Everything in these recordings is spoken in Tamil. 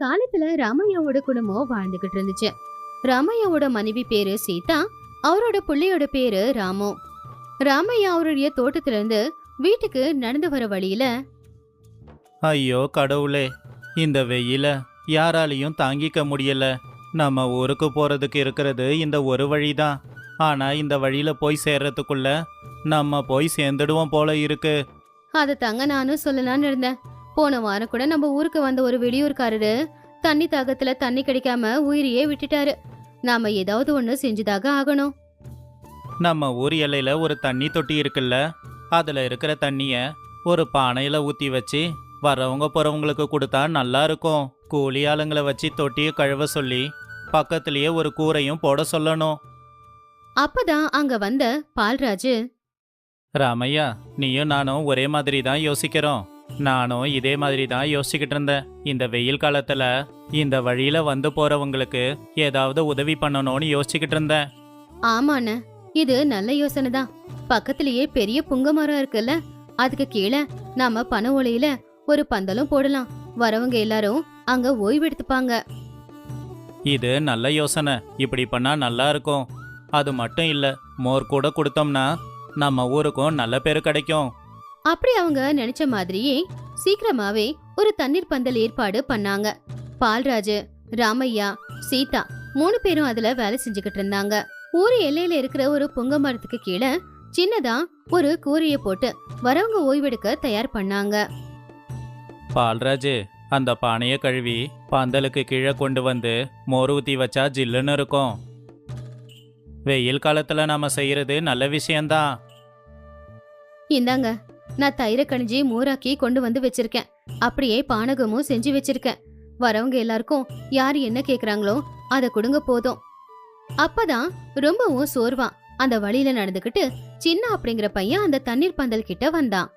காலத்துல ராமையாவோட குடும்பம் வாழ்ந்துகிட்டு இருந்துச்சு. ராமையாவோட மனைவி பேரு சீதா, அவரோட புள்ளையோட பேரு ராமு. ராமையா அவருடைய தோட்டத்துல இருந்து வீட்டுக்கு நடந்து வர வழியில, ஐயோ கடவுளே, இந்த வெயில யாராலையும் தாங்கிக்க முடியல. நம்ம ஊருக்கு போறதுக்கு இருக்கிறது இந்த ஒரு வழிதான். ஆனா இந்த வழியில போய் சேர்றதுக்குள்ள நம்ம போய் சேர்ந்துடுவோம் போல இருக்கு. அதை தாங்க நானும் சொல்லலாம்னு இருந்தேன். போன வாரம் கூட நம்ம ஊருக்கு வந்த ஒரு வெளியூர்காரரு தண்ணி தாகத்துல தண்ணி கிடைக்காம உயிரையே விட்டுட்டாரு. நாம ஏதாவது ஒண்ணு செஞ்சுதாக ஆகணும். நம்ம ஊர் எல்லையில ஒரு தண்ணி தொட்டி இருக்குல்ல, அதுல இருக்கிற தண்ணிய ஒரு பானையில ஊத்தி வச்சு வரவங்க போறவங்களுக்கு கொடுத்தா நல்லா இருக்கும். கூலி ஆளுங்களை வச்சு தொட்டியை கழுவ சொல்லி பக்கத்திலேயே ஒரு கூரையும் போட சொல்லணும். அப்பதான் அங்க வந்த பால்ராஜு, ராமையா, நீயும் நானும் ஒரே மாதிரி தான் யோசிக்கிறோம். நானும் இதே மாதிரி தான் யோசிச்சுக்கிட்டு இருந்தேன். இந்த வெயில் காலத்துல இந்த வழியில வந்து போறவங்களுக்கு ஏதாவது உதவி பண்ணணும்னு யோசிச்சுக்கிட்டு இருந்தேன். ஆமாண்ண, இது நல்ல யோசனை தான். பக்கத்திலேயே பெரிய புங்க மரம் இருக்குல்ல, அதுக்கு கீழே நாம பனை ஓலையில ஒரு பந்தலும் போடலாம். வரவங்க எல்லாரும் அங்க ஓய்வு எடுத்துப்பாங்க. இது நல்ல யோசனை. இப்படி பண்ணா நல்லா இருக்கும். அது மட்டும் இல்ல, மோர் கூட கொடுத்தோம்னா நம்ம ஊருக்கும் நல்ல பேரு கிடைக்கும். அப்படி அவங்க நினைச்ச மாதிரியே சீக்கிரமாவே ஒரு தண்ணீர் பந்தல் ஏற்பாடு பண்ணாங்க. பால்ராஜு, ராமையா, சீதா 3 பேரும் அதுல வேலை செஞ்சுக்கிட்டு இருந்தாங்க. ஊரு எல்லையில இருக்கிற ஒரு புங்க மரத்துக்கு கீழே சின்னதா ஒரு கூரைய போட்டு வரவங்க ஓய்வெடுக்க தயார் பண்ணாங்க. பால்ராஜு, அந்த பானையை கழுவி பந்தலுக்கு கீழே கொண்டு வந்து மோர் ஊத்தி வச்சா ஜில்லுன்னு இருக்கும். வெயில் காலத்துல நாம செய்யறது நல்ல விஷயம்தான். இந்தாங்க, நான் தயிரை கணிஞ்சி மோராக்கி கொண்டு வந்து வச்சிருக்கேன். அப்படியே பானகமும் செஞ்சு வச்சிருக்கேன். வரவங்க எல்லாருக்கும் யாரு என்ன கேக்குறாங்களோ அத கொடுங்க போதும். அப்பதான் ரொம்பவும் சோர்வா அந்த வழியில நடந்துகிட்டு சின்ன அப்படிங்கிற பையன் அந்த தண்ணீர் பந்தல் கிட்ட வந்தான்.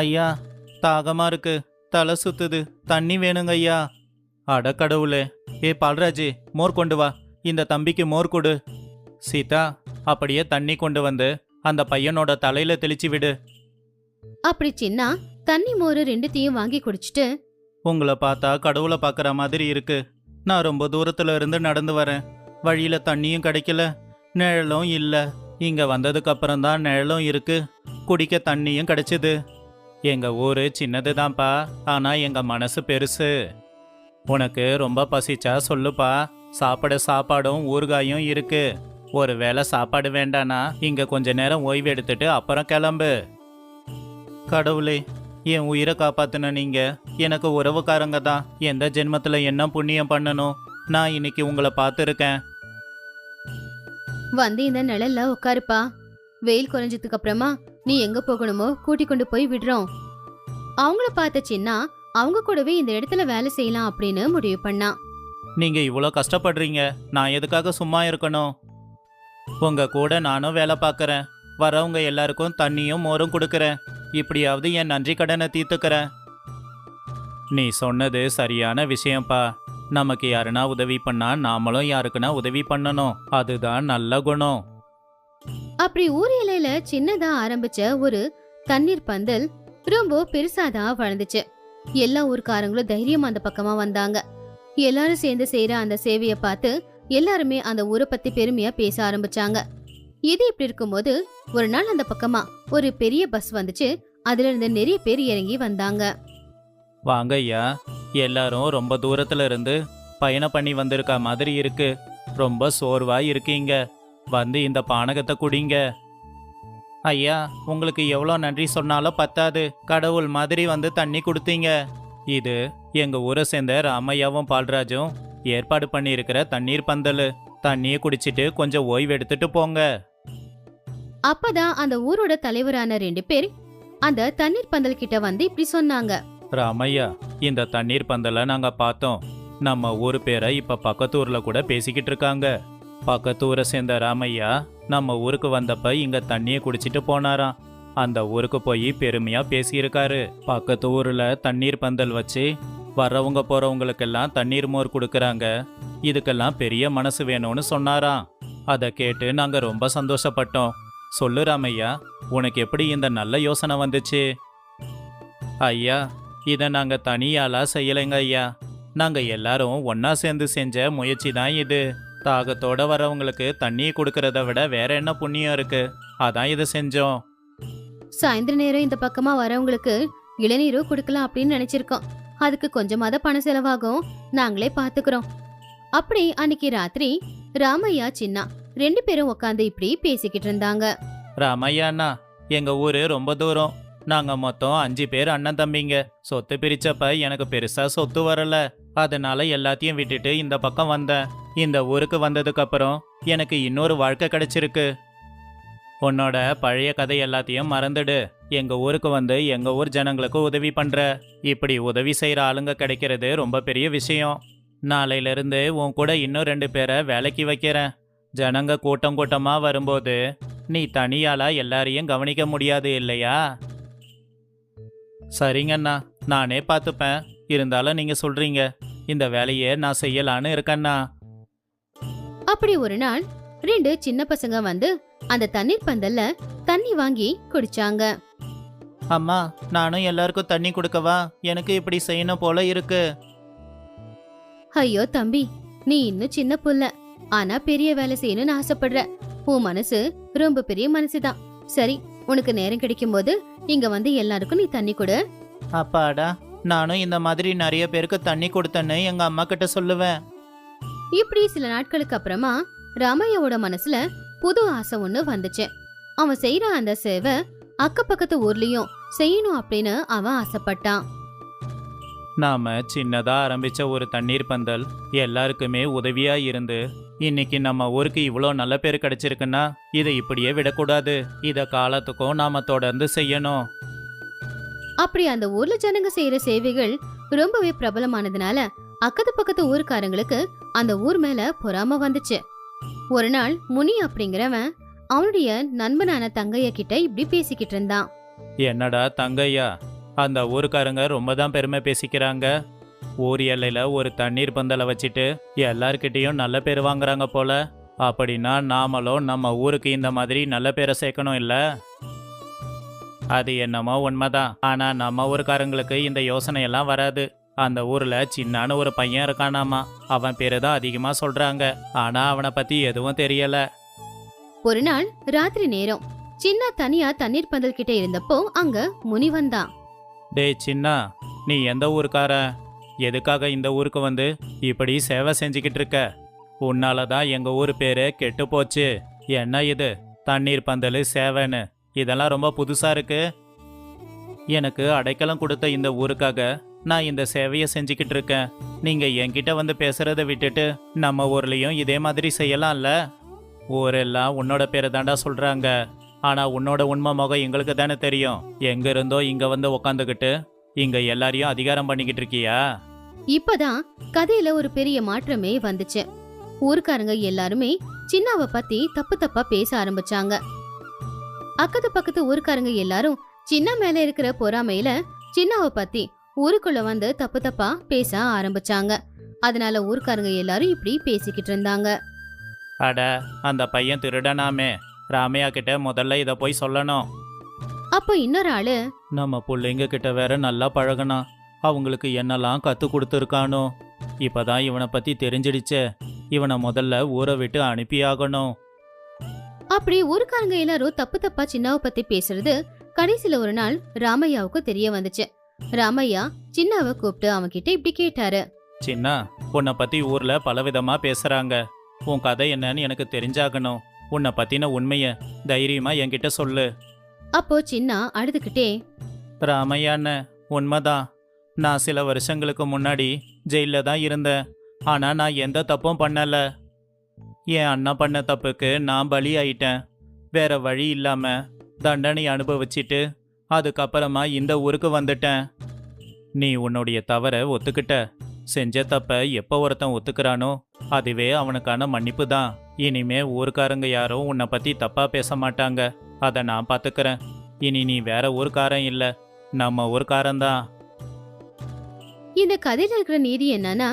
ஐயா, தாகமா இருக்கு, தலை சுத்துது, தண்ணி வேணுங்க ஐயா. அட கடவுளே. ஏ பால்ராஜு, மோர் கொண்டு வா. இந்த தம்பிக்கு மோர் கொடு. சீதா, அப்படியே தண்ணி கொண்டு வந்து அந்த பையனோட தலையில தெளிச்சு விடு. அப்படி சின்ன தண்ணி மோரு 2த்தையும் வாங்கி குடிச்சிட்டு, உங்களை பார்த்தா கடவுளை பார்க்குற மாதிரி இருக்கு. நான் ரொம்ப தூரத்துல இருந்து நடந்து வரேன். வழியில தண்ணியும் கிடைக்கல, நிழலும் இல்ல. இங்க வந்ததுக்கு அப்புறம் தான் நிழலும் இருக்கு, குடிக்க தண்ணியும் கிடைச்சது. எங்க ஊரு சின்னதுதான்ப்பா, ஆனா எங்க மனசு பெருசு. உனக்கு ரொம்ப பசிச்சா சொல்லுப்பா, சாப்பிட சாப்பாடும் ஊறுகாயும் இருக்கு. ஒரு வேளை சாப்பாடு வேண்டானா இங்க கொஞ்ச நேரம் ஓய்வு எடுத்துட்டு அப்புறம் கிளம்பு. கடவுளே, என் உயிரை காப்பாத்துன நீங்க எனக்கு உறவுக்காரங்க தான். எந்த ஜென்மத்துல என்ன புண்ணியம் பண்ணணும், நான் இன்னைக்கு உங்களை பார்த்துருக்கேன். வந்து இந்த நிழல்ல உட்காருப்பா. வெயில் குறைஞ்சதுக்கு அப்புறமா நீ எங்க போகணுமோ கூட்டி கொண்டு போய் விடுறோம். அவங்கள பார்த்த சின்ன அவங்க கூடவே இந்த இடத்துல வேலை செய்யலாம் அப்படின்னு முடிவு பண்ணா. நீங்க இவ்வளோ கஷ்டப்படுறீங்க, நான் எதுக்காக சும்மா இருக்கணும்? உங்க கூட நானும் வேலை பார்க்கறேன். வரவங்க எல்லாருக்கும் தண்ணியும் மோரும் கொடுக்கறேன். இப்படியாவது என் நன்றி கடனை தீர்த்துக்கிறேன். நீ சொன்னது சரியான விஷயம்ப்பா. நமக்கு யாருன்னா உதவி பண்ணா நாமளும் யாருக்குன்னா உதவி பண்ணணும். அதுதான் நல்ல குணம். அப்படி ஊர் எல்லையில சின்னதா ஆரம்பிச்ச ஒரு தண்ணீர் பந்தல் ரொம்ப பெருசாதான் வளர்ந்துச்சு. எல்லா ஊர்க்காரங்களும் தைரியமா அந்த பக்கமா வந்தாங்க. எல்லாரும் சேர்ந்து செய்யற அந்த சேவைய பார்த்து எல்லாருமே அந்த ஊரை பத்தி பெருமையா பேச ஆரம்பிச்சாங்க. இது இப்படி இருக்கும்போது ஒரு நாள் அந்த பக்கமா ஒரு பெரிய பஸ் வந்துச்சு. அதுல இருந்து நிறைய பேர் இறங்கி வந்தாங்க. வாங்க ஐயா, எல்லாரும் ரொம்ப தூரத்துல இருந்து பயணம் பண்ணி வந்திருக்க மாதிரி இருக்கு. ரொம்ப சோர்வா இருக்கீங்க. வந்து இந்த பானகத்தை குடிங்க. ஐயா, உங்களுக்கு எவ்வளோ நன்றி சொன்னாலும் பத்தாது. கடவுள் மாதிரி வந்து தண்ணி கொடுத்தீங்க. இது எங்க ஊரை சேர்ந்த ராமையாவும் பால்ராஜும் ஏற்பாடு பண்ணியிருக்கிற தண்ணீர் பந்தல். தண்ணியை குடிச்சிட்டு கொஞ்சம் ஓய்வு எடுத்துட்டு போங்க. அப்பதான் அந்த ஊரோட தலைவரான 2 பேர் அந்த தண்ணீர் பந்தல் கிட்ட வந்து இப்படி சொன்னாங்க. ராமையா, இந்த தண்ணீர் பந்தலை நாங்க பார்த்தோம். நம்ம ஊர் பேரை இப்ப பக்கத்து ஊர்ல கூட பேசிக்கிட்டு இருக்காங்க. பக்கத்து ஊரை சேர்ந்த ராமையா நம்ம ஊருக்கு வந்தப்ப இங்க தண்ணியை குடிச்சிட்டு போனாராம். அந்த ஊருக்கு போய் பெருமையா பேசியிருக்காரு. பக்கத்து ஊர்ல தண்ணீர் பந்தல் வச்சு வர்றவங்க போறவங்களுக்கெல்லாம் தண்ணீர் மோர் கொடுக்கறாங்க. இதுக்கெல்லாம் பெரிய மனசு வேணும்னு சொன்னாராம். அதை கேட்டு நாங்க ரொம்ப சந்தோஷப்பட்டோம். சொல்லு ராமையா, உனக்கு எப்படி இந்த நல்ல யோசனை வந்துச்சு? ஐயா, இதை நாங்க தனியாலா செய்யலைங்க ஐயா. நாங்க எல்லாரும் ஒண்ணா சேர்ந்து செஞ்ச முயற்சி தான் இது. தாகத்தோட வரவங்களுக்கு தண்ணி கொடுக்கறத விட வேற என்ன புண்ணியம் இருக்கு? அதான் இதை செஞ்சோம். சாயந்தர நேரம் இந்த பக்கமா வரவங்களுக்கு இளநீரும் குடுக்கலாம் அப்படின்னு நினைச்சிருக்கோம். அதுக்கு கொஞ்சமாத பணம் செலவாகும், நாங்களே பாத்துக்கிறோம். அப்படி அன்னைக்கு ராத்திரி ராமையா சின்னா 2 பேரும் உட்காந்து இப்படி பேசிக்கிட்டு இருந்தாங்க. ராமையா அண்ணா, எங்க ஊரு ரொம்ப தூரம். நாங்க மொத்தம் 5 பேர் அண்ணன் தம்பிங்க. சொத்து பிரிச்சப்ப எனக்கு பெருசா சொத்து வரல. அதனால எல்லாத்தையும் விட்டுட்டு இந்த பக்கம் வந்தேன். இந்த ஊருக்கு வந்ததுக்கு அப்புறம் எனக்கு இன்னொரு வாழ்க்கை கிடைச்சிருக்கு. உன்னோட பழைய கதை எல்லாத்தையும் மறந்துடு. எங்க ஊருக்கு வந்து எங்க ஊர் ஜனங்களுக்கு உதவி பண்ற. இப்படி உதவி செய்யற ஆளுங்க கிடைக்கிறது ரொம்ப பெரிய விஷயம். நாளையில இருந்து உன் கூட இன்னும் 2 பேரை வேலைக்கு வைக்கிறேன். ஜனங்க கூட்டம் கூட்டமா வரும்போது நீ தனியாலா எல்லாரையும் கவனிக்க முடியாது இல்லையா? சரிங்கண்ணா, நானே பார்த்துப்பேன். இருந்தாலும் நீங்க சொல்றீங்க, இந்த வேலையை நான் செய்யலான்னு இருக்கேண்ணா. அப்படி ஒரு நாள் 2 சின்ன பசங்க வந்து அந்த தண்ணீர் பந்தல்ல தண்ணி வாங்கி குடிச்சாங்க. அம்மா, நானும் எல்லாருக்கும் தண்ணி கொடுக்கவா? எனக்கு இப்படி செய்யணும் போல இருக்கு. ஐயோ தம்பி, நீ இன்னும் சின்ன புள்ள, ஆனா பெரிய வேலை செய்யணும்னு ஆசைப்படுற. உன் மனசு ரொம்ப பெரிய மனசுதான். சரி, உனக்கு நேரம் கிடைக்கும் போது இங்க வந்து எல்லாருக்கும் நீ தண்ணி கொடு. அப்பாடா, நானும் இந்த மாதிரி நிறைய பேருக்கு தண்ணி கொடுத்தேன்னு எங்க அம்மா கிட்ட சொல்லுவேன். இப்படி சில நாட்களுக்கு அப்புறமா ராமையாவோட மனசுல புது ஆசை ஒண்ணு வந்துச்சு. அவன் செய்யற அந்த சேவை அக்க பக்கத்து ஊர்லயும் செய்யணும் அப்படின்னு அவன் ஆசைப்பட்டான். நாம சின்னதா ஆரம்பிச்ச ஒரு தண்ணீர் பந்தல் எல்லாருக்குமே உதவியா இருந்து இன்னைக்கு நம்ம ஊருக்கு இவ்வளோ நல்ல பேர் கிடைச்சிருக்குன்னா இதை இப்படியே விடக்கூடாது. இத காலத்துக்கும் நாம தொடர்ந்து செய்யணும். அப்படி அந்த ஊர்ல ஜனங்க செய்யற சேவைகள் ரொம்பவே பிரபலமானதுனால அக்கத்து பக்கத்து ஊருக்காரங்களுக்கு அந்த ஊர் மேல பொறாம வந்துச்சு. ஒரு நாள் முனி அப்படிங்கிறவன் அவனுடைய நண்பனான தங்கைய கிட்ட இப்படி பேசிக்கிட்டு இருந்தான். என்னடா தங்கையா, அந்த ஊருக்காரங்க ரொம்ப தான் பெருமை பேசிக்கிறாங்க. ஊர் எல்லையில ஒரு தண்ணீர் பந்தலை வச்சுட்டு எல்லார்கிட்டையும் நல்ல பேர் வாங்குறாங்க போல. அப்படின்னா நாமளும் நம்ம ஊருக்கு இந்த மாதிரி நல்ல பேரை சேர்க்கணும் இல்ல? அது என்னமோ உண்மைதான். ஆனா நம்ம ஊருக்காரங்களுக்கு இந்த யோசனை எல்லாம் வராது. அந்த ஊர்ல சின்னான ஒரு பையன் இருக்கானாமா. அவன் பேரு தான் அதிகமா சொல்றாங்க. ஆனா அவனை பத்தி எதுவும் தெரியல. ஒரு நாள் ராத்திரி நேரம் சின்ன தனியா தண்ணீர் பந்தல் கிட்ட இருந்தப்போ அங்க முனி வந்தான். டேய் சின்னா, நீ எந்த ஊருக்கார? எதுக்காக இந்த ஊருக்கு வந்து இப்படி சேவை செஞ்சுக்கிட்டு இருக்க? உன்னாலதான் எங்க ஊர் பேரு கெட்டு போச்சு. என்ன இது தண்ணீர் பந்தல் சேவைன்னு? இதெல்லாம் ரொம்ப புதுசா இருக்கு. எனக்கு அடைக்கலம் கொடுத்த இந்த ஊருக்காக நான் இந்த சேவையை செஞ்சுக்கிட்டு இருக்கேன். நீங்க என்கிட்ட வந்து பேசுறதை விட்டுட்டு நம்ம ஊர்லயும் இதே மாதிரி செய்யலாம்ல? ஊரெல்லாம் உன்னோட பேரை தாண்டா சொல்றாங்க. ஆனா உன்னோட உண்மை முகம் எங்களுக்கு தானே தெரியும். எங்க இருந்தோ இங்க வந்து உக்காந்துக்கிட்டு இங்க எல்லாரையும் அதிகாரம் பண்ணிக்கிட்டு இருக்கியா? இப்பதான் கதையில ஒரு பெரிய மாற்றமே வந்துச்சு. ஊருக்காரங்க எல்லாருமே சின்னாவை பத்தி தப்பு தப்பா பேச ஆரம்பிச்சாங்க. அக்கத்து பக்கத்து ஊருக்காரங்க எல்லாரும் சின்ன மேல இருக்கிற பொறாமையில சின்னாவை பத்தி ஊருக்குள்ள வந்து தப்பு தப்பா பேச ஆரம்பிச்சாங்க. அதனால ஊருக்காரங்க எல்லாரும் இப்படி பேசிக்கிட்டு இருந்தாங்க. அட, அந்த பையன் திருடனாமே. ராமையா கிட்ட முதல்ல இத போய் சொல்லணும். அப்போ இன்னொரு ஆளு, நம்ம பிள்ளைங்க கிட்ட வேற நல்லா பழகனா. அவங்களுக்கு என்னெல்லாம் கத்து கொடுத்துருக்கானோ. இப்பதான் இவனை பத்தி தெரிஞ்சிடுச்சே. இவனை முதல்ல ஊரை விட்டு அனுப்பியாகணும். அப்படி ஊருக்காரங்க எல்லாரும் தப்பு தப்பா சின்னாவை பத்தி பேசுறது கடைசியில ஒரு நாள் ராமையாவுக்கு தெரிய வந்துச்சு. ராமையா சின்னாவை கூப்பிட்டு அவன்கிட்ட இப்படி கேட்டாரு. சின்னா, உன்னை பத்தி ஊர்ல பலவிதமா பேசுறாங்க. உன் கதை என்னன்னு எனக்கு தெரிஞ்சாகணும். உன்னை பத்தின உண்மைய தைரியமா என்கிட்ட சொல்லு. அப்போ சின்னா அழுதுகிட்டே, ராமையான்னு உண்மைதான். நான் சில வருஷங்களுக்கு முன்னாடி ஜெயில தான் இருந்தேன். ஆனா நான் எந்த தப்பும் பண்ணல. என் அண்ணா பண்ண தப்புக்கு நான் பலி ஆயிட்டேன். வேற வழி இல்லாம தண்டனை அனுபவிச்சிட்டு அதுக்கப்புறமா இந்த ஊருக்கு வந்துட்டேன். நீ உன்னுடைய தவறை ஒத்துக்கிட்ட. செஞ்ச தப்ப எப்போ ஒருத்தன் ஒத்துக்கிறானோ அதுவே அவனுக்கான மன்னிப்பு தான். இனிமே ஊருக்காரங்க யாரும் உன்னை பத்தி தப்பா பேச மாட்டாங்க. அதை நான் பாத்துக்கிறேன். இனி நீ வேற ஊருக்காரன் இல்ல, நம்ம ஊருக்காரன் தான். இந்த கதையில இருக்கிற நீதி என்னன்னா,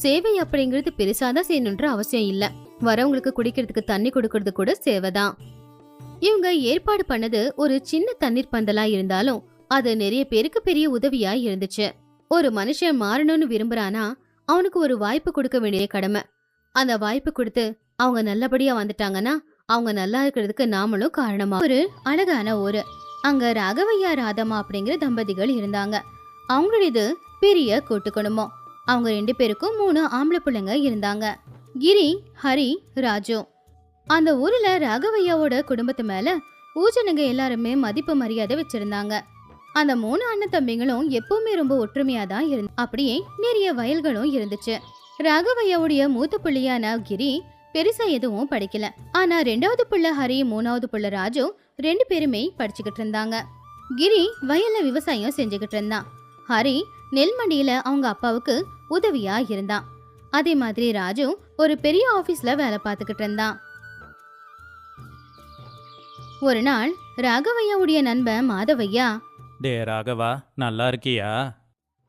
சேவை அப்படிங்கிறது பெருசாதான் செய்யணுன்ற அவசியம் இல்ல. வரவங்களுக்கு குடிக்கிறதுக்கு தண்ணி கொடுக்கறது கூட சேவைதான். இவங்க ஏற்பாடு பண்ணது ஒரு சின்ன தண்ணீர் பந்தலா இருந்தாலும் அது நிறைய பேருக்கு பெரிய உதவியா இருந்துச்சு. ஒரு மனுஷன் மாறணும்னு விரும்புறானா அவனுக்கு ஒரு வாய்ப்பு கொடுக்க வேண்டிய கடமை. அந்த வாய்ப்பு கொடுத்து அவங்க நல்லபடியா வந்துட்டாங்கன்னா அவங்க நல்லா இருக்கிறதுக்கு நாமளும் காரணமா. ஒரு அழகான ஊரு. அங்க ராகவையா ராதம்மா அப்படிங்கிற தம்பதிகள் இருந்தாங்க. அவங்களுடையது பெரிய கூட்டு குடும்பம். அவங்க 2 பேருக்கும் 3 ஆம்பளை பிள்ளைங்க இருந்தாங்க. கிரி, ஹரி, ராஜு. அந்த ஊர்ல ராகவையாவோட குடும்பத்து மேல ஊஜனுங்க எல்லாருமே மதிப்பு மரியாதை வச்சிருந்தாங்க. அந்த 3 அண்ணன் தம்பிங்களும் எப்பவுமே ரொம்ப ஒற்றுமையா தான் அப்படியே நிறைய வயல்களும் இருந்துச்சு. ராகவையாவுடைய மூத்த பிள்ளையான கிரி பெருசா எதுவும் படிக்கல. ஆனா 2வது பிள்ளை ஹரி, 3வது பிள்ளை ராஜு 2 பேருமே படிச்சுக்கிட்டு இருந்தாங்க. கிரி வயல்ல விவசாயம் செஞ்சுக்கிட்டு இருந்தான். ஹரி நெல் மண்டியில அவங்க அப்பாவுக்கு உதவியா இருந்தான். அதே மாதிரி ராஜு ஒரு பெரிய ஆபீஸ்ல வேலை பார்த்துக்கிட்டு இருந்தான். ஒரு நாள் ராகவையாவுடைய நண்பன் மாதவையா, டே ராகவா, நல்லா இருக்கியா?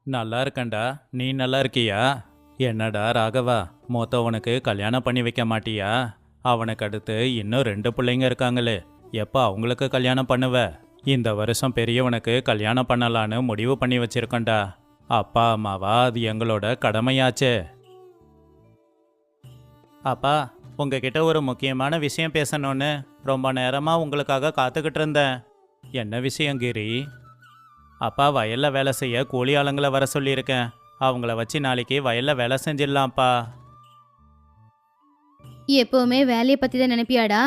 நல்லா இருக்கேன்டா, நீ நல்லா இருக்கியா? என்னடா ராகவா, மூத்தவனுக்கு கல்யாணம் பண்ணி வைக்க மாட்டியா? அவனுக்கு அடுத்து இன்னும் 2 பிள்ளைங்க இருக்காங்களே, எப்போ அவங்களுக்கு கல்யாணம் பண்ணுவ? இந்த வருஷம் பெரியவனுக்கு கல்யாணம் பண்ணலான்னு முடிவு பண்ணி வச்சிருக்கோண்டா. அப்பா அம்மாவா அது எங்களோட கடமையாச்சே. அப்பா, உங்ககிட்ட ஒரு முக்கியமான விஷயம் பேசணும்னு ரொம்ப நேரமாக உங்களுக்காக காத்துக்கிட்டு இருந்தேன். என்ன விஷயம் கிரி? அப்பா, வயல்ல வேலை செய்ய கூலி ஆளுங்களை வர சொல்லியிருக்கேன். அவங்கள வச்சு நாளைக்கு வயல்ல வேலை செஞ்சிடலாம்ப்பா. எப்பவுமே வேலையை பத்தி தான் நினைப்பியாடா?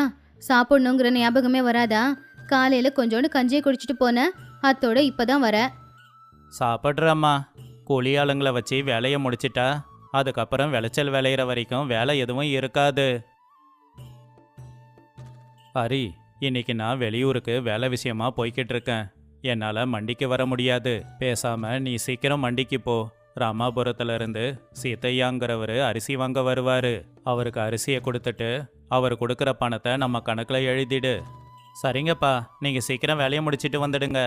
சாப்பிடணுங்கிற ஞாபகமே வராதா? காலையில கொஞ்சோண்டு கஞ்சியை குடிச்சிட்டு போன, அத்தோட இப்பதான் வர. சாப்பிட்றம்மா. கூலி ஆளுங்களை வச்சு வேலையை முடிச்சிட்டா அதுக்கப்புறம் விளைச்சல் விளையிற வரைக்கும் வேலை எதுவும் இருக்காது. ஹரி, இன்னைக்கு நான் வெளியூருக்கு வேலை விஷயமா போய்கிட்டு இருக்கேன். என்னால் மண்டிக்கு வர முடியாது. பேசாம நீ சீக்கிரம் மண்டிக்கு போ. ராமாபுரத்துல இருந்து சீத்தையாங்கிறவர் அரிசி வாங்க வருவாரு. அவருக்கு அரிசியை கொடுத்துட்டு அவர் கொடுக்குற பணத்தை நம்ம கணக்கில் எழுதிடு. சரிங்கப்பா, நீங்கள் சீக்கிரம் வேலையை முடிச்சிட்டு வந்துடுங்க.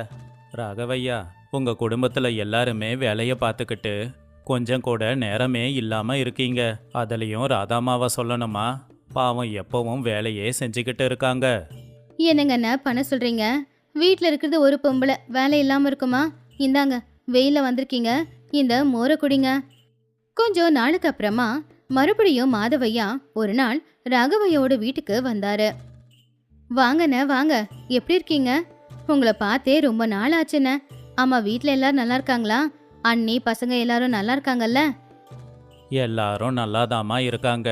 ராகவையா, உங்கள் குடும்பத்தில் எல்லாருமே வேலையை பார்த்துக்கிட்டு கொஞ்சம் கூட நேரமே இல்லாமல் இருக்கீங்க. அதுலேயும் ராதாமாவை சொல்லணுமா? பாவம் எப்பவும் வேலையே செஞ்சுக்கிட்டு இருக்காங்க. என்னங்கண்ணா பண்ண சொல்றீங்க? வீட்டில் இருக்கிறது ஒரு பொம்பளை வேலை இல்லாம இருக்குமா? இந்தாங்க, வெயில வந்திருக்கீங்க, இந்த மோரை குடிங்க. கொஞ்சம் நாளுக்கு அப்புறமா மறுபடியும் மாதவையா ஒரு நாள் ராகவையோட வீட்டுக்கு வந்தாரு. வாங்கண்ண வாங்க, எப்படி இருக்கீங்க? உங்களை பார்த்தே ரொம்ப நாள் ஆச்சுண்ண. ஆமா, வீட்டில் எல்லாரும் நல்லா இருக்காங்களா? அண்ணி பசங்க எல்லாரும் நல்லா இருக்காங்கல்ல? எல்லாரும் நல்லாதாம்மா இருக்காங்க.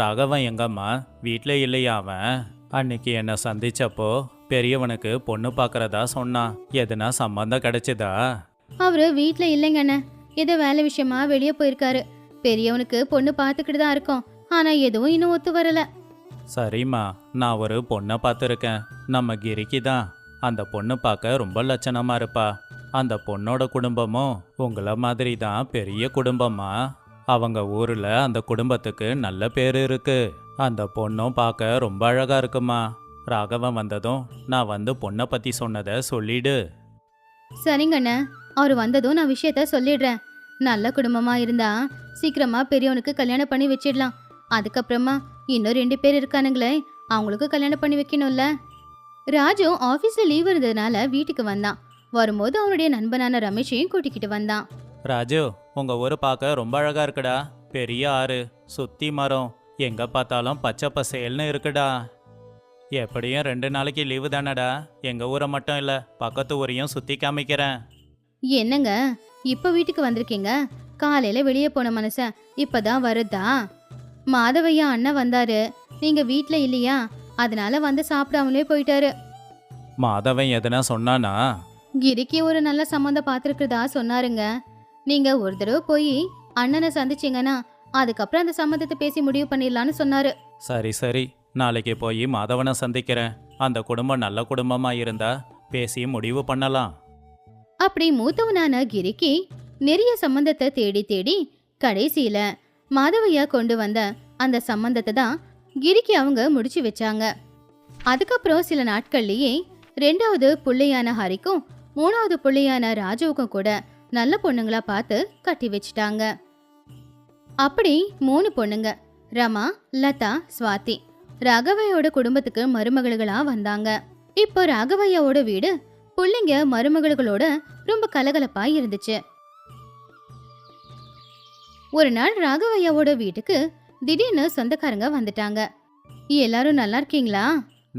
ராகவன் எங்கம்மா? வீட்டில் இல்லையா அவன்? அன்னைக்கு என்னை சந்திச்சப்போ பெரியவனுக்கு பொண்ணு பார்க்கறதா சொன்னான். எதுனா சம்பந்தம் கிடைச்சதா? அவரு வீட்டில் இல்லைங்கண்ண, ஏதோ வேலை விஷயமா வெளியே போயிருக்காரு. பெரியவனுக்கு பொண்ணு பார்த்துக்கிட்டு தான் இருக்கோம், ஆனா எதுவும் இன்னும் ஒத்து வரல. சரிம்மா, நான் ஒரு பொண்ணை பார்த்துருக்கேன். நம்ம கிரிக்கு தான். அந்த பொண்ணு பார்க்க ரொம்ப லட்சணமா இருப்பா. அந்த பொண்ணோட குடும்பமும் உங்களை மாதிரி தான் பெரிய குடும்பமா. அவங்க ஊர்ல அந்த குடும்பத்துக்கு நல்ல பேர் இருக்கு. அந்த பொண்ணும் பார்க்க ரொம்ப அழகா இருக்குமா. ராகவன் வந்ததும் நான் வந்து பொண்ணை பத்தி சொன்னதை சொல்லிடு. சரிங்கண்ண, அவர் வந்ததும் நான் விஷயத்த சொல்லிடுறேன். நல்ல குடும்பமா இருந்தா சீக்கிரமா பெரியவனுக்கு கல்யாணம் பண்ணி வச்சிடலாம். அதுக்கப்புறமா இன்னும் 2 பேர் இருக்கானுங்களே, அவங்களுக்கு கல்யாணம் பண்ணி வைக்கணும்ல. ராஜு ஆபீஸ்ல லீவ் இருந்ததுனால வீட்டுக்கு வந்தான். வரும்போது அவனுடைய நண்பனான ரமேஷையும் கூட்டிக்கிட்டு வந்தான். ராஜு, உங்க ஊரு பார்க்க ரொம்ப அழகா இருக்குடா. பெரிய ஆறு, சுத்தி மரம், எங்க பார்த்தாலும் பச்சை பசேல்னு இருக்குடா. எப்படியும் 2 நாளைக்கு லீவு தானடா. எங்க ஊரை மட்டும் இல்ல, பக்கத்து ஊரையும் சுத்தி காமிக்கிறேன். என்னங்க இப்ப வீட்டுக்கு வந்திருக்கீங்க? காலையில வெளியே போன மனுஷன் இப்பதான் வருதா? மாதவையா அண்ணன் வந்தாரு, நீங்க வீட்ல இல்லையா, அதனால வந்து சாப்பிடாமலே போயிட்டாரு. மாதவன் எதனா சொன்னானா? கிரிக்கு ஒரு நல்ல சம்மந்தம் பார்த்துருக்குறதா சொன்னாருங்க. நீங்க ஒரு தடவை போய் அண்ணனை சந்திச்சிங்கன்னா அதுக்கப்புறம் அந்த சம்மந்தத்தை பேசி முடிவு பண்ணிடலான்னு சொன்னாரு. சரி சரி, நாளைக்கு போய் மாதவனை சந்திக்கிறேன். அந்த குடும்பம் நல்ல குடும்பமா இருந்தா பேசி முடிவு பண்ணலாம். அப்படி மூத்தவனான கிரிக்கு நிறைய சம்பந்தத்தை தேடி தேடி கடைசியில மாதவையா கொண்டு வந்த அந்த சம்பந்தத்தை தான் கிரிக்கு அவங்க முடிச்சு வச்சாங்க. அதுக்கப்புறம் சில நாட்கள்லயே 2வது புள்ளையான ஹரிக்கும் 3வது புள்ளையான ராஜுவுக்கும் கூட நல்ல பொண்ணுங்களா பார்த்து கட்டி வச்சிட்டாங்க. அப்படி 3 பொண்ணுங்க, ரமா, லதா, ஸ்வாதி, ராகவையோட குடும்பத்துக்கு மருமகள்களா வந்தாங்க. இப்போ ராகவையாவோட வீடு புள்ளைங்க மருமகள்களோட ரொம்ப கலகலப்பா இருந்துச்சு. ஒரு நாள் ராகவையாவோட வீட்டுக்கு திடீர்னு சொந்தக்காரங்க வந்துட்டாங்க. எல்லாரும் நல்லா இருக்கீங்களா?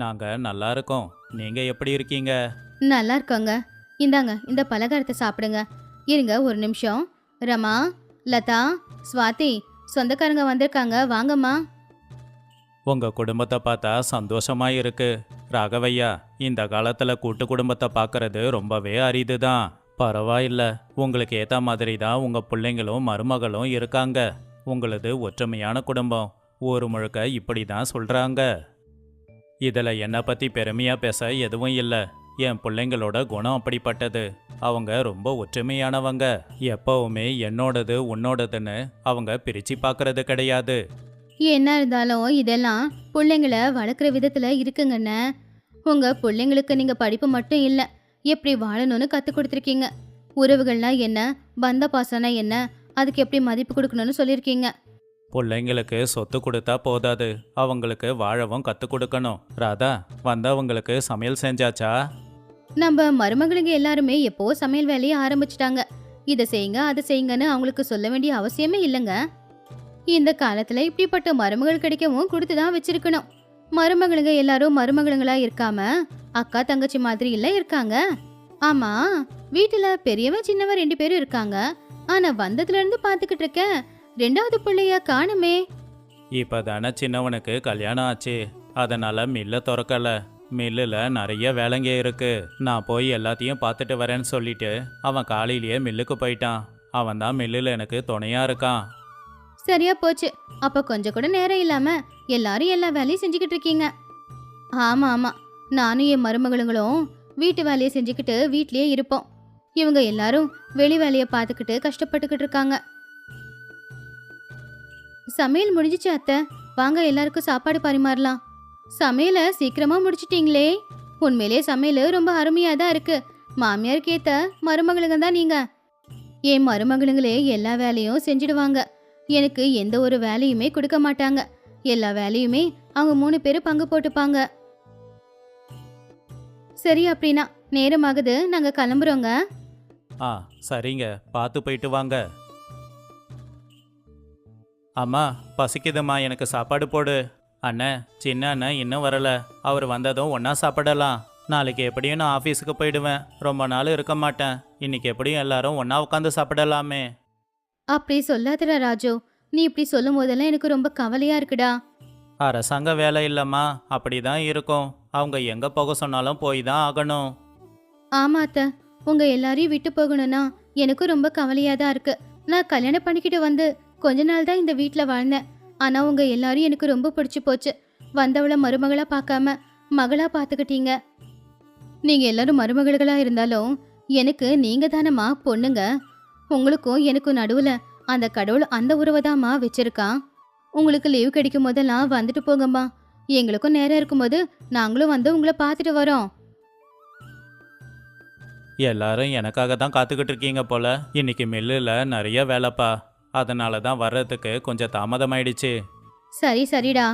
நாங்க நல்லா இருக்கோம். நீங்க எப்படி இருக்கீங்க? நல்லா இருக்கோங்க. இந்தாங்க இந்த பலகாரத்தை சாப்பிடுங்க. இருங்க ஒரு நிமிஷம். ரமா, லதா, ஸ்வாதி, சொந்தக்காரங்க வந்திருக்காங்க, வாங்கம்மா. உங்க குடும்பத்தை பார்த்தா சந்தோஷமா இருக்கு. ராகவையா, இந்த காலத்துல கூட்டு குடும்பத்தை பார்க்கறது ரொம்பவே அரிதுதான். பரவாயில்ல, உங்களுக்கு ஏத்த மாதிரி தான் உங்க பிள்ளைங்களும் மருமகளும் இருக்காங்க. உங்களது ஒற்றுமையான குடும்பம். ஊர் முழுக்க இப்படி தான் சொல்றாங்க. இதில் என்னை பற்றி பெருமையாக பேச எதுவும் இல்லை. என் பிள்ளைங்களோட குணம் அப்படிப்பட்டது. அவங்க ரொம்ப ஒற்றுமையானவங்க. எப்பவுமே என்னோடது உன்னோடதுன்னு அவங்க பிரித்து பார்க்கறது கிடையாது. என்ன இருந்தாலும் இதெல்லாம் பிள்ளைங்கள வளர்க்குற விதத்துல இருக்குங்கண்ணே. உங்க பிள்ளைங்களுக்கு நீங்க படிப்பு மட்டும் இல்ல, எப்படி வாழணும்னு கத்து கொடுத்துருக்கீங்க. உறவுகள்னா என்ன, பந்த பாசம்னா என்ன, அதுக்கு எப்படி மதிப்பு கொடுக்கணும்னு சொல்லியிருக்கீங்க. பிள்ளைங்களுக்கு சொத்து கொடுத்தா போதாது, அவங்களுக்கு வாழவும் கற்றுக் கொடுக்கணும். ராதா, வந்தவங்களுக்கு சமையல் செஞ்சாச்சா? நம்ம மருமகளுங்க எல்லாருமே எப்போ சமையல் வேலையை ஆரம்பிச்சிட்டாங்க. இதை செய்யுங்க அதை செய்யுங்கன்னு அவங்களுக்கு சொல்ல வேண்டிய அவசியமே இல்லைங்க. இந்த காலத்துல இப்படிப்பட்ட மருமகள் கிடைக்கவும் கொடுத்துதான் வச்சிருக்கணும். மருமகளுங்க எல்லாரும் மருமகளுங்களா இருக்காம அக்கா தங்கச்சி மாதிரி இல்ல இருக்காங்க. ஆமா, வீட்டுல பெரியவன் சின்னவன் 2 பேரும் இருக்காங்க. ஆனா வந்ததுல இருந்து பாத்துக்கிட்டு இருக்கேன், 2வது பிள்ளைய காணுமே. இப்பதானே சின்னவனுக்கு கல்யாணம் ஆச்சு, அதனால மில்ல திறக்கல. மில்லில் நிறைய வேலைங்க இருக்கு. நான் போய் எல்லாத்தையும் பார்த்துட்டு வரேன்னு சொல்லிட்டு அவன் காலையிலேயே மில்லுக்கு போயிட்டான். அவன் தான் மில்லில் எனக்கு துணையா இருக்கான். சரியா போச்சு. அப்ப கொஞ்சம் கூட நேரம் இல்லாம எல்லாரும் எல்லா வேலையும் செஞ்சுக்கிட்டு இருக்கீங்க. ஆமா ஆமா, நானும் என் மருமகளுங்களும் வீட்டு வேலையை செஞ்சுக்கிட்டு வீட்லயே இருப்போம். இவங்க எல்லாரும் வெளி வேலையை பார்த்துக்கிட்டு கஷ்டப்பட்டுக்கிட்டு இருக்காங்க. சமையல் முடிஞ்சிச்சு அத்தை, வாங்க எல்லாருக்கும் சாப்பாடு பரிமாறலாம். சமையலை சீக்கிரமா முடிச்சிட்டீங்களே. உண்மையிலே சமையல் ரொம்ப அருமையா தான் இருக்கு. மாமியாருக்கு ஏத்த மருமகளுங்க தான் நீங்க. என் மருமகளுங்களே எல்லா வேலையும் செஞ்சிடுவாங்க. எனக்கு எந்த ஒரு வேலையுமே கொடுக்க மாட்டாங்க. எல்லா வேலையுமே அவங்க 3 பேரும் பங்கு போட்டுப்பாங்க. சரி, அப்படின்னா நேரமாகுது, நாங்க கிளம்புறோங்க. ஆ சரிங்க, பார்த்து போயிட்டு வாங்க. அம்மா, பசிக்குதும்மா, எனக்கு சாப்பாடு போடு. அண்ணன், சின்ன அண்ணன் இன்னும் வரல. அவர் வந்ததும் ஒன்றா சாப்பிடலாம். நாளைக்கு எப்படியும் நான் ஆஃபீஸுக்கு போயிடுவேன், ரொம்ப நாள் இருக்க மாட்டேன். இன்னைக்கு எப்படியும் எல்லாரும் ஒன்றா உட்காந்து சாப்பிடலாமே. அப்படி சொல்லாதடா ராஜு, நீ இப்படி சொல்லும் போதெல்லாம் எனக்கு ரொம்ப கவலையா இருக்குடா. அரசாங்க வேலை இல்லைம்மா, அப்படி தான் இருக்கும். அவங்க எங்கே போக சொன்னாலும் போய் தான் ஆகணும். ஆமா அத்தை, உங்க எல்லாரையும் விட்டு போகணும்னா எனக்கும் ரொம்ப கவலையா தான் இருக்கு. நான் கல்யாணம் பண்ணிக்கிட்டு வந்து கொஞ்ச நாள் தான் இந்த வீட்டில் வாழ்ந்தேன். ஆனா உங்க எல்லாரையும் எனக்கு ரொம்ப பிடிச்சி போச்சு. வந்தவளை மருமகளா பார்க்காம மகளா பார்த்துக்கிட்டீங்க. நீங்க எல்லாரும் மருமகளா இருந்தாலும் எனக்கு நீங்க தானம்மா பொண்ணுங்க. உங்களுக்கும் எனக்கும் நடுவுல அந்த கடவுள் அந்த உறவை தான்மா வச்சிருக்கான். உங்களுக்கு லீவ் கிடைக்கும் போதெல்லாம் வந்துட்டு போங்கம்மா. எங்களுக்கும் நேரம் இருக்கும்போது நாங்களும் வந்து உங்களை பார்த்துட்டு வரோம். எல்லாரும் எனக்காக தான் காத்துக்கிட்டு இருக்கீங்க போல. இன்னைக்கு மில்லில் நிறைய வேலைப்பா, அதனால தான் வர்றதுக்கு கொஞ்சம் தாமதமாயிடுச்சு. சரி சரிடா,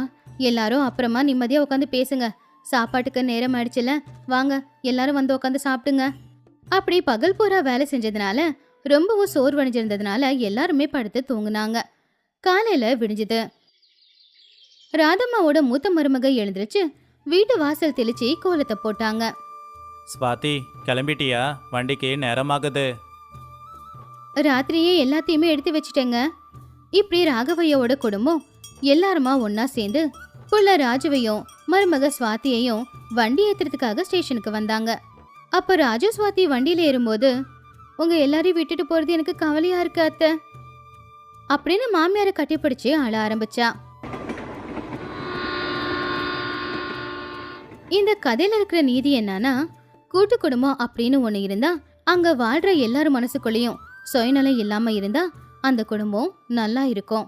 எல்லாரும் அப்புறமா நிம்மதியா உட்காந்து பேசுங்க. சாப்பாட்டுக்கு நேரம் ஆயிடுச்சுல, வாங்க எல்லாரும் வந்து உட்காந்து சாப்பிடுங்க. அப்படி பகல் பூரா வேலை செஞ்சதுனால ரொம்பவும் சோர்வடைஞ்சிருந்ததுனால எல்லாருமே படுத்து தூங்குனாங்க. காலையில விடிஞ்சுது. ராதம்மாவோட மூத்த மருமக எழுந்திருச்சு வீட்டு வாசல் தெளிச்சு கோலத்தை போட்டாங்க. ஸ்வாதி, கிளம்பிட்டியா? வண்டிக்கு நேரமாகுது. ராத்திரியே எல்லாத்தையுமே எடுத்து வச்சுட்டேங்க. இப்படி ராகவையோட குடும்பம் எல்லாருமா ஒன்னா சேர்ந்து புள்ள ராஜுவையும் மருமக ஸ்வாதியையும் வண்டி ஏத்துறதுக்காக ஸ்டேஷனுக்கு வந்தாங்க. அப்ப ராஜு ஸ்வாதி வண்டியில ஏறும்போது, உங்க எல்லாரையும் விட்டுட்டு போறது எனக்கு கவலையா இருக்கு அத்தை அப்படின்னு மாமியாரை கட்டிப்பிடிச்சு அழ ஆரம்பிச்சா. இந்த கதையில இருக்கிற நீதி என்னன்னா, கூட்டு குடும்பம் அப்படின்னு ஒண்ணு இருந்தா அங்க வாழ்ற எல்லாரும் மனசுக்குள்ளேயும் சுயநலம் இல்லாம இருந்தா அந்த குடும்பம் நல்லா இருக்கும்.